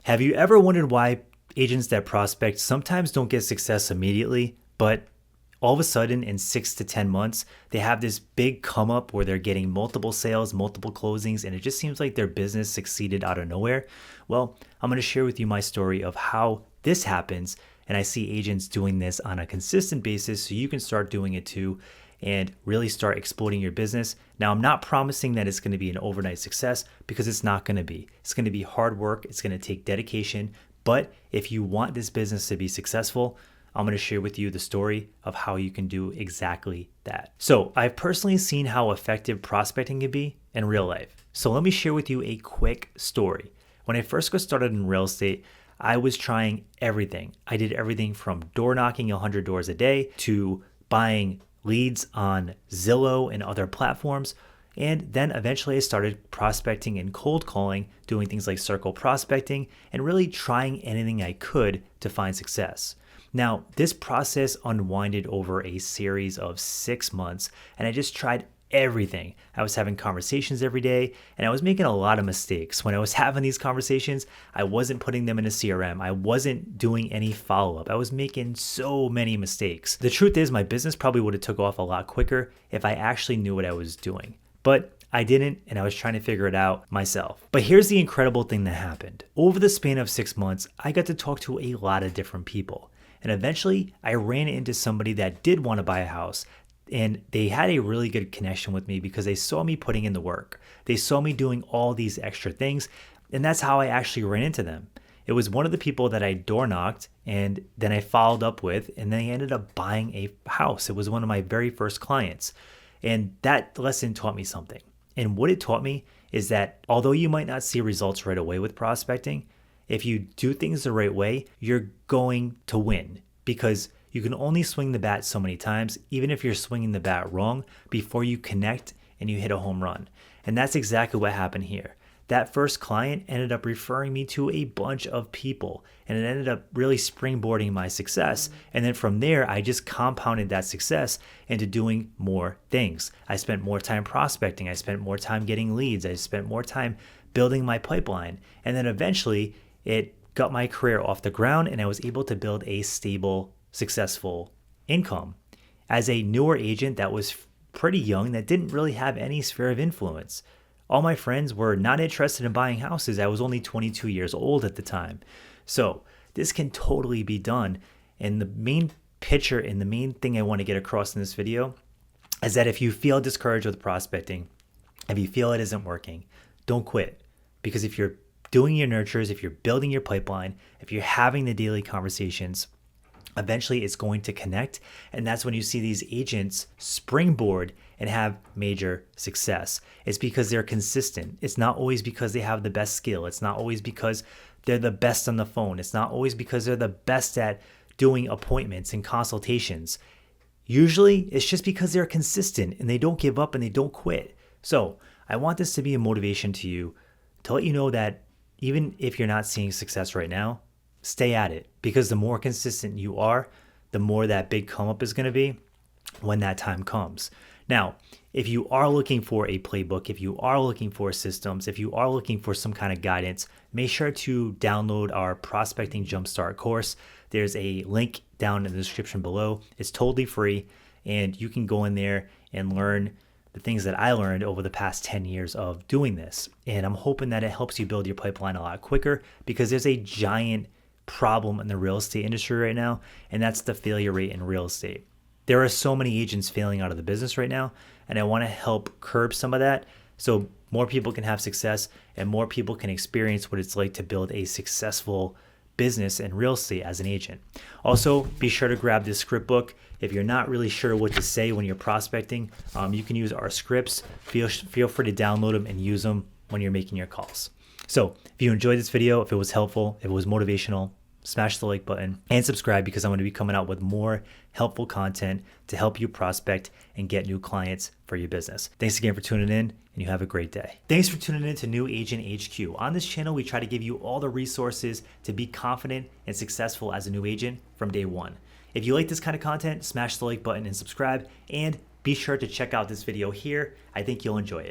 Have you ever wondered why agents that prospect sometimes don't get success immediately, but all of a sudden in 6 to 10 months, they have this big come up where they're getting multiple sales, multiple closings, and it just seems like their business succeeded out of nowhere? Well, I'm going to share with you my story of how this happens, and I see agents doing this on a consistent basis so you can start doing it too and really start exploiting your business. Now, I'm not promising that it's going to be an overnight success because it's not going to be. It's going to be hard work. It's going to take dedication. But if you want this business to be successful, I'm going to share with you the story of how you can do exactly that. So I've personally seen how effective prospecting can be in real life. So let me share with you a quick story. When I first got started in real estate, I was trying everything. I did everything from door knocking 100 doors a day to buying leads on Zillow and other platforms. And then eventually I started prospecting and cold calling, doing things like circle prospecting, and really trying anything I could to find success. Now, this process unwinded over a series of 6 months, and I just tried everything. I was having conversations every day, and I was making a lot of mistakes. When I was having these conversations, I wasn't putting them in a CRM. I wasn't doing any follow-up. I was making so many mistakes. The truth is, my business probably would have took off a lot quicker if I actually knew what I was doing. But I didn't, and I was trying to figure it out myself. But here's the incredible thing that happened. Over the span of 6 months, I got to talk to a lot of different people. And eventually, I ran into somebody that did want to buy a house. And they had a really good connection with me because they saw me putting in the work. They saw me doing all these extra things. And that's how I actually ran into them. It was one of the people that I door knocked and then I followed up with, and then I ended up buying a house. It was one of my very first clients. And that lesson taught me something. And what it taught me is that although you might not see results right away with prospecting, if you do things the right way, you're going to win because you can only swing the bat so many times, even if you're swinging the bat wrong, before you connect and you hit a home run. And that's exactly what happened here. That first client ended up referring me to a bunch of people, and it ended up really springboarding my success. And then from there, I just compounded that success into doing more things. I spent more time prospecting. I spent more time getting leads. I spent more time building my pipeline. And then eventually, it got my career off the ground, and I was able to build a stable, successful income. As a newer agent that was pretty young, that didn't really have any sphere of influence. All my friends were not interested in buying houses. I was only 22 years old at the time. So this can totally be done. And the main picture and the main thing I want to get across in this video is that if you feel discouraged with prospecting, if you feel it isn't working, don't quit. Because if you're doing your nurtures, if you're building your pipeline, if you're having the daily conversations, eventually it's going to connect. And that's when you see these agents springboard and have major success. It's because they're consistent. It's not always because they have the best skill. It's not always because they're the best on the phone. It's not always because they're the best at doing appointments and consultations. Usually it's just because they're consistent and they don't give up and they don't quit. So I want this to be a motivation to you to let you know that even if you're not seeing success right now, stay at it, because the more consistent you are, the more that big come up is going to be when that time comes. Now, if you are looking for a playbook, if you are looking for systems, if you are looking for some kind of guidance, make sure to download our Prospecting Jumpstart course. There's a link down in the description below. It's totally free, and you can go in there and learn the things that I learned over the past 10 years of doing this. And I'm hoping that it helps you build your pipeline a lot quicker, because there's a giant problem in the real estate industry right now, and that's the failure rate in real estate. There are so many agents failing out of the business right now, and I want to help curb some of that so more people can have success and more people can experience what it's like to build a successful business in real estate as an agent. Also, be sure to grab this script book. If you're not really sure what to say when you're prospecting, you can use our scripts. Feel free to download them and use them when you're making your calls. So if you enjoyed this video, if it was helpful, if it was motivational, smash the like button and subscribe, because I'm going to be coming out with more helpful content to help you prospect and get new clients for your business. Thanks again for tuning in, and you have a great day. Thanks for tuning in to New Agent HQ. On this channel, we try to give you all the resources to be confident and successful as a new agent from day one. If you like this kind of content, smash the like button and subscribe, and be sure to check out this video here. I think you'll enjoy it.